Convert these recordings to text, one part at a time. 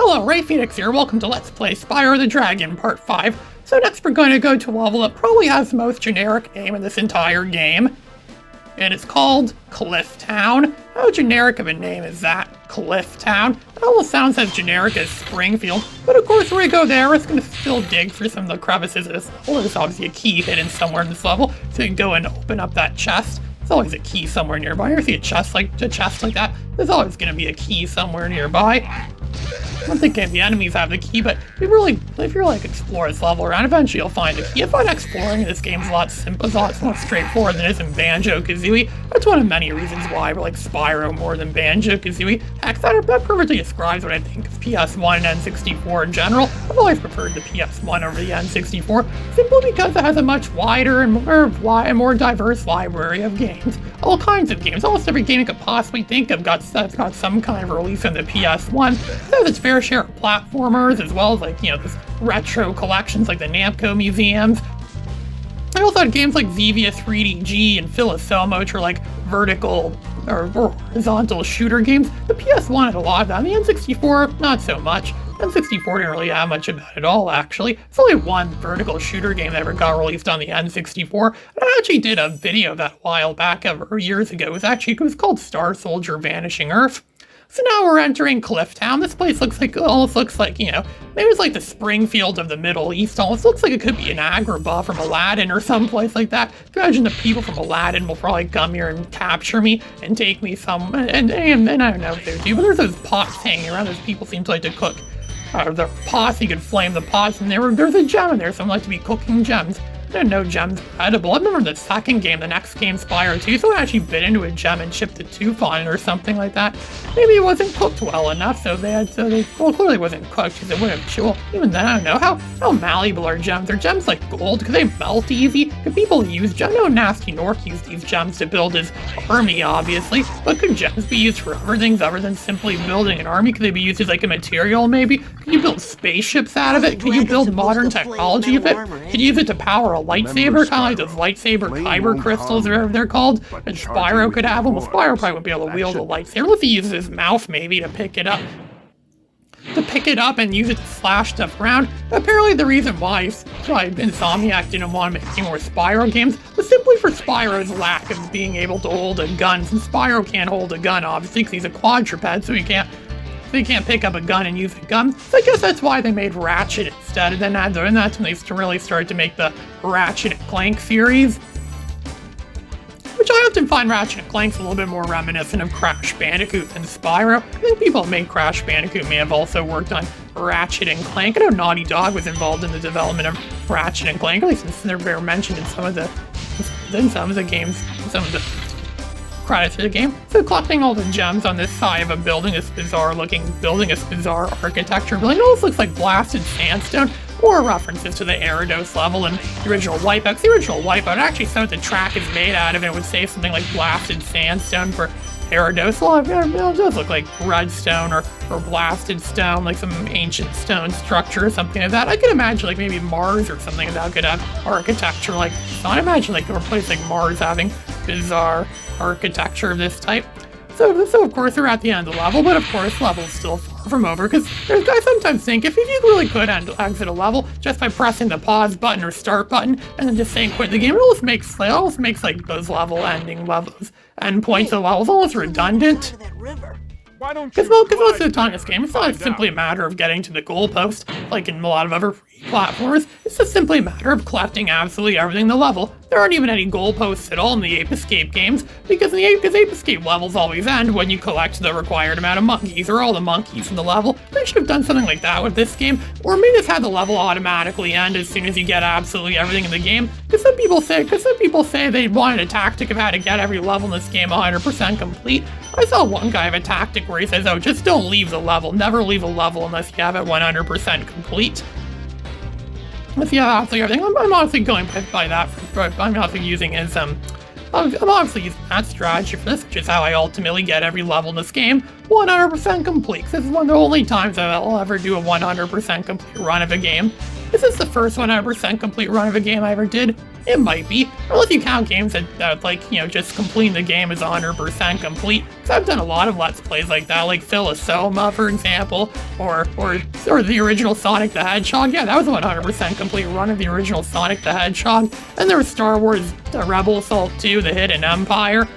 Hello, Ray Phoenix here, welcome to Let's Play Spyro the Dragon Part 5. So next we're going to go to a level that probably has the most generic name in this entire game. And it's called Cliff Town. How generic of a name is that, Cliff Town? It almost sounds as generic as Springfield, but of course when we go there, it's going to still dig for some of the crevices of this level. There's obviously a key hidden somewhere in this level, so you can go and open up that chest. There's always a key somewhere nearby. You ever see a chest like that? There's always going to be a key somewhere nearby. I don't think the enemies have the key, but if you like explore this level around, eventually you'll find a key. I find exploring this game's a lot simpler, a lot more straightforward than it is in Banjo-Kazooie. That's one of many reasons why I like Spyro more than Banjo-Kazooie. Heck, that perfectly describes what I think of PS1 and N64 in general. I've always preferred the PS1 over the N64, simply because it has a much wider and more diverse library of games. All kinds of games. Almost every game you could possibly think of got some kind of release in the PS1. It has its fair share of platformers, as well as this retro collections like the Namco museums. I also had games like Zevia 3DG and Philosoma, which are like vertical or horizontal shooter games. The PS1 had a lot of that. The N64, not so much. N64 didn't really have much of that at all, actually. There's only one vertical shooter game that ever got released on the N64. And I actually did a video of that a while back, years ago. It was called Star Soldier Vanishing Earth. So now we're entering Cliff Town. This place almost looks like, maybe it's like the Springfield of the Middle East. Almost looks like it could be an Agrabah from Aladdin or someplace like that. Imagine the people from Aladdin will probably come here and capture me and take me somewhere. And I don't know what they do, but there's those pots hanging around. Those people seem to like to cook. The pots, you could flame the pots, and there's a gem in there, so I like to be cooking gems. I didn't know gems were edible. I remember the second game, the next game, Spyro 2, someone actually bit into a gem and chipped a tooth on it or something like that. Maybe it wasn't cooked well enough, clearly wasn't cooked, because it would have chilled. Even then, I don't know, how malleable are gems? Are gems like gold? Could they melt easy? Could people use gems? I know Nasty Nork used these gems to build his army, obviously, but could gems be used for other things other than simply building an army? Could they be used as like a material, maybe? Could you build spaceships out of it? Could you build modern technology with it? Could you use it to power a lightsaber, kind of like those lightsaber kyber crystals, or whatever they're called, and Spyro could have them. Well, Spyro probably wouldn't be able to wield a lightsaber. Unless he uses his mouth, maybe, to pick it up. And use it to slash stuff around. Apparently the reason why Insomniac didn't want to make any more Spyro games was simply for Spyro's lack of being able to hold a gun. Since Spyro can't hold a gun, obviously, because he's a quadruped, so he can't pick up a gun and use a gun. So I guess that's why they made Ratchet instead. And then that's when they really started to make the Ratchet and Clank series. Which I often find Ratchet and Clank's a little bit more reminiscent of Crash Bandicoot than Spyro. I think people who made Crash Bandicoot may have also worked on Ratchet and Clank. I know Naughty Dog was involved in the development of Ratchet and Clank, at least they're mentioned in some of the games, some of the credits to the game. So collecting all the gems on this side of a building, this bizarre architecture building. It almost looks like blasted sandstone. More references to the Gyarados level and the original Wipeout. The original Wipeout actually said what the track is made out of, and it would say something like blasted sandstone for Gyarados. Well, it does look like redstone or blasted stone, like some ancient stone structure or something like that. I could imagine like maybe Mars or something like that could have architecture like this. I imagine like a place like Mars having bizarre architecture of this type. So of course we're at the end of the level, but of course the level's still far from over, because I sometimes think if you really could exit a level just by pressing the pause button or start button and then just saying quit the game, it almost makes like those endpoints of the levels almost redundant. Because most of the time in this game, it's not simply a matter of getting to the goalpost, like in a lot of other free platformers. It's just simply a matter of collecting absolutely everything in the level. There aren't even any goalposts at all in the Ape Escape games, because Ape Escape levels always end when you collect the required amount of monkeys, or all the monkeys in the level. They should have done something like that with this game, or maybe just had the level automatically end as soon as you get absolutely everything in the game. Because some people say they wanted a tactic of how to get every level in this game 100% complete. I saw one guy have a tactic where he says, oh, just don't leave the level. Never leave a level unless you have it 100% complete. If you have absolutely everything, I'm honestly going by that. I'm obviously using that strategy for this, which is how I ultimately get every level in this game 100% complete. This is one of the only times that I'll ever do a 100% complete run of a game. This is the first 100% complete run of a game I ever did. It might be, unless you count games that like, just completing the game is 100% complete. So I've done a lot of Let's Plays like that, like Philosoma, for example, or the original Sonic the Hedgehog. Yeah, that was a 100% complete run of the original Sonic the Hedgehog. And there was Star Wars Rebel Assault 2, The Hidden Empire.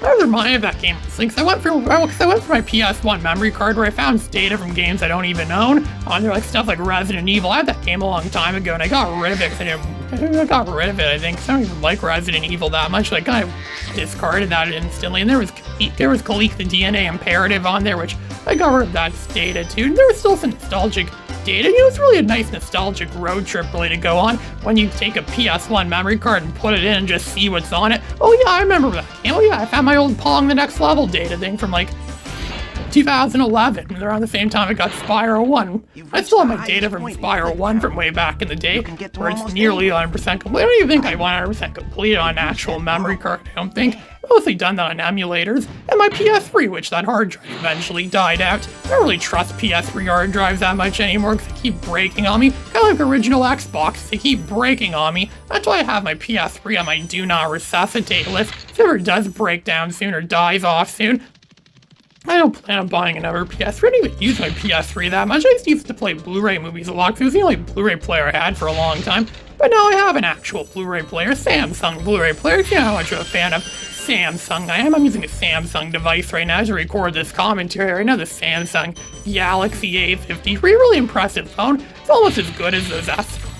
I was reminded of that game because I went for my PS1 memory card where I found data from games I don't even own on there, like stuff like Resident Evil. I had that game a long time ago and I got rid of it I think. I don't even like Resident Evil that much. Like, I discarded that instantly. And there was Kalik the DNA Imperative on there, which I got rid of that data too. And there was still some nostalgic data. It's really a nice nostalgic road trip really to go on when you take a PS1 memory card and put it in and just see what's on it. Oh yeah, I remember that game. Oh yeah, I found my old Pong the Next Level data thing from like 2011, around the same time I got Spyro 1. I still have my data from Spyro 1 from way back in the day, where it's nearly 100% complete. I don't even think I 100% complete on an actual memory card, I don't think. I've mostly done that on emulators, and my PS3, which that hard drive eventually died out. I don't really trust PS3 hard drives that much anymore, because they keep breaking on me. Kind of like original Xbox, they keep breaking on me. That's why I have my PS3 on my Do Not Resuscitate list. If it ever does break down soon or dies off soon, I don't plan on buying another PS3. I don't even use my PS3 that much. I used to play Blu-ray movies a lot because it was the only Blu-ray player I had for a long time. But now I have an actual Blu-ray player, Samsung Blu-ray player. You know how much of a fan of Samsung I am. I'm using a Samsung device right now to record this commentary right now, the Samsung Galaxy A53. Really impressive phone. It's almost as good as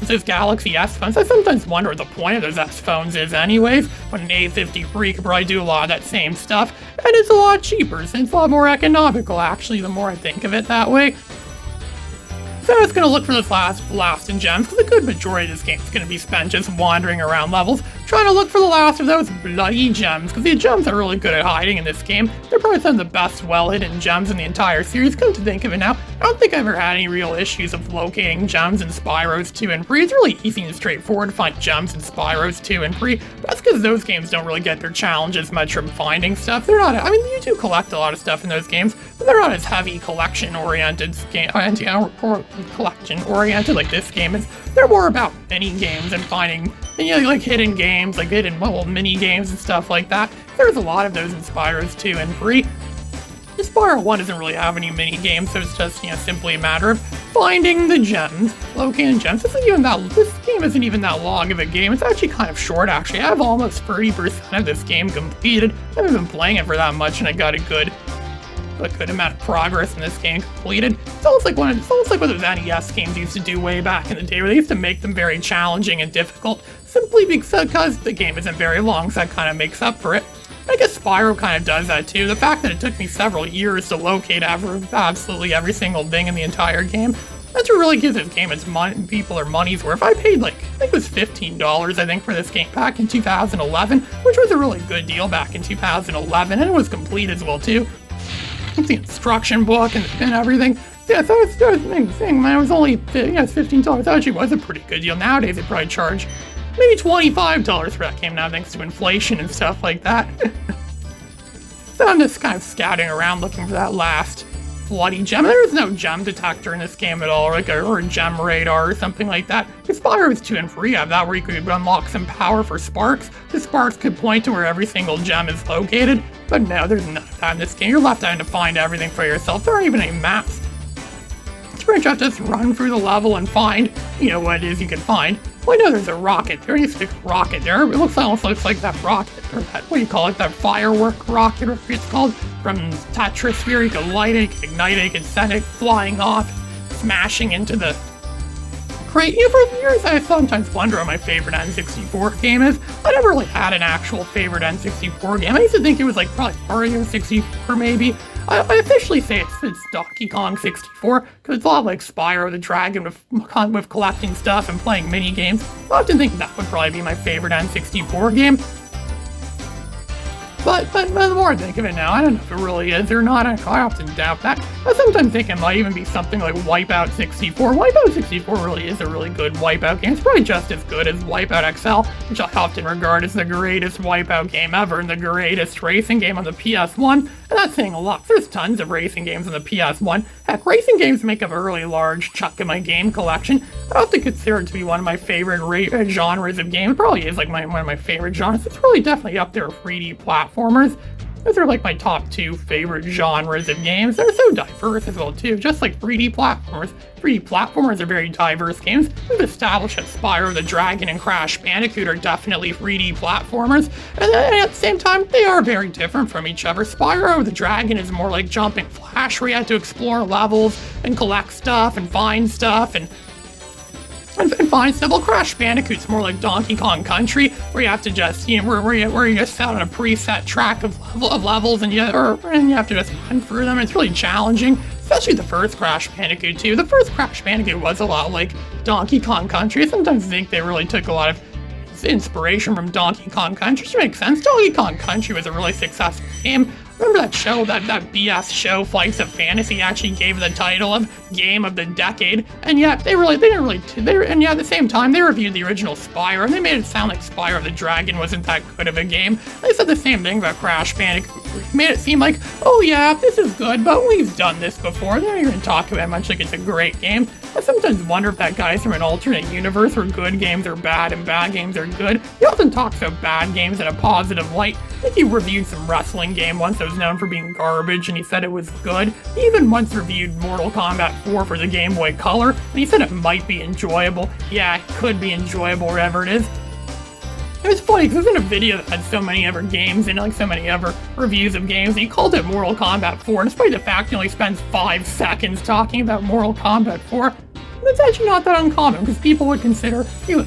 those Galaxy S phones. I sometimes wonder what the point of those S phones is anyways, when an A53 could probably do a lot of that same stuff, and it's a lot cheaper, so it's a lot more economical actually, the more I think of it that way. So I was going to look for those last blasting gems, because a good majority of this game is going to be spent just wandering around levels, trying to look for the last of those bloody gems, because the gems are really good at hiding in this game. They're probably some of the best well-hidden gems in the entire series. Come to think of it now, I don't think I've ever had any real issues of locating gems in Spyro's 2 and 3. It's really easy and straightforward to find gems in Spyro's 2 and 3, but that's because those games don't really get their challenges much from finding stuff. They're not, I mean, you do collect a lot of stuff in those games, but they're not as heavy collection-oriented collection-oriented like this game is. They're more about mini games and finding, like hidden games, like hidden mini games and stuff like that. There's a lot of those in Spyro's 2 and 3. Spyro 1 doesn't really have any mini games, so it's just, simply a matter of finding the gems, locating gems. This game isn't even that long of a game. It's actually kind of short, actually. I have almost 30% of this game completed. I haven't been playing it for that much, and I got a good amount of progress in this game completed. It's almost like one of those NES games used to do way back in the day, where they used to make them very challenging and difficult, simply because the game isn't very long, so that kind of makes up for it. I guess Spyro kind of does that too. The fact that it took me several years to locate absolutely every single thing in the entire game, that's what really gives this game its money's worth. I paid I think it was $15, I think, for this game back in 2011, which was a really good deal back in 2011, and it was complete as well too. The instruction book and everything. Yeah, so it's a big thing, man. It was only, it's $15. That actually was a pretty good deal. Nowadays, they probably charge maybe $25 for that game now, thanks to inflation and stuff like that. So I'm just kind of scouting around looking for that last bloody gem. There is no gem detector in this game at all, or a gem radar or something like that. If Spyro's 2 and 3 have that, where you could unlock some power for sparks. The sparks could point to where every single gem is located, but no, there's none of that in this game. You're left having to find everything for yourself. There aren't even any maps. It's pretty much just run through the level and find, what it is you can find. Well, I know there's a rocket. There needs to be a rocket there. It almost looks like that rocket, or that, what do you call it, that firework rocket, or whatever it's called, from Tetrisphere. You can light it, you can ignite it, you can send it flying off, smashing into the crate. For years I sometimes wonder what my favorite N64 game is. I never really had an actual favorite N64 game. I used to think it was probably Mario 64 maybe. I officially say it's Donkey Kong 64, because it's a lot like Spyro the Dragon with collecting stuff and playing mini games. I often think that would probably be my favorite N64 game. But the more I think of it now, I don't know if it really is or not. I often doubt that. I sometimes think it might even be something like Wipeout 64. Wipeout 64 really is a really good Wipeout game. It's probably just as good as Wipeout XL, which I often regard as the greatest Wipeout game ever and the greatest racing game on the PS1. And that's saying a lot. There's tons of racing games on the PS1. Heck, racing games make up a really large chunk of my game collection. I often consider it to be one of my favorite genres of games. It probably is like one of my favorite genres. It's really definitely up there with 3D platformers. Those are like my top 2 favorite genres of games. They're so diverse as well too, just like 3D platformers. 3D platformers are very diverse games. We've established that Spyro the Dragon and Crash Bandicoot are definitely 3D platformers, and at the same time, they are very different from each other. Spyro the Dragon is more like Jumping Flash, where you have to explore levels and collect stuff and find stuff and find stuff. Well, Crash Bandicoot's more like Donkey Kong Country, where you have to just, where you just set on a preset track of levels and you have to just run through them. It's really challenging, especially the first Crash Bandicoot too. The first Crash Bandicoot was a lot like Donkey Kong Country. I sometimes think they really took a lot of inspiration from Donkey Kong Country, which makes sense. Donkey Kong Country was a really successful game. Remember that show, that BS show, Flights of Fantasy, actually gave the title of Game of the Decade, and yet at the same time, they reviewed the original Spyro, and they made it sound like Spyro the Dragon wasn't that good of a game. They said the same thing about Crash Bandicoot. Made it seem like, oh yeah, this is good, but we've done this before. They're not even talking about it much like it's a great game. I sometimes wonder if that guy's from an alternate universe where good games are bad and bad games are good. He often talks about bad games in a positive light. I think he reviewed some wrestling game once that was known for being garbage, and he said it was good. He even once reviewed Mortal Kombat 4 for the Game Boy Color, and he said it might be enjoyable. Yeah, it could be enjoyable wherever it is. It was funny because it was in a video that had so many other games and like so many other reviews of games, and he called it Mortal Kombat 4, despite the fact he only spends 5 seconds talking about Mortal Kombat 4. That's actually not that uncommon, because people would consider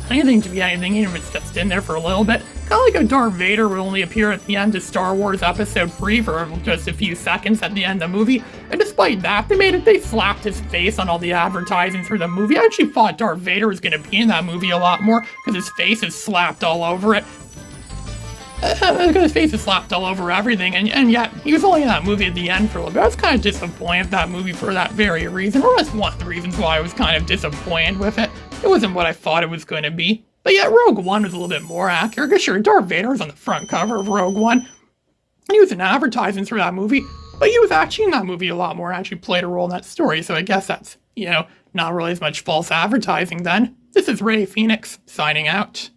anything to be anything, even if it's just in there for a little bit. Kind of like how Darth Vader will only appear at the end of Star Wars Episode 3 for just a few seconds at the end of the movie. And despite that, they slapped his face on all the advertising for the movie. I actually thought Darth Vader was going to be in that movie a lot more, because his face is slapped all over it. His face is slapped all over everything, and yet he was only in that movie at the end for a little bit. I was kind of disappointed with that movie for that very reason, or that's one of the reasons why I was kind of disappointed with it. It wasn't what I thought it was going to be. But yeah, Rogue One was a little bit more accurate, because sure, Darth Vader was on the front cover of Rogue One, and he was in advertisements for that movie, but he was actually in that movie a lot more, and actually played a role in that story, so I guess that's, not really as much false advertising then. This is Ray Phoenix, signing out.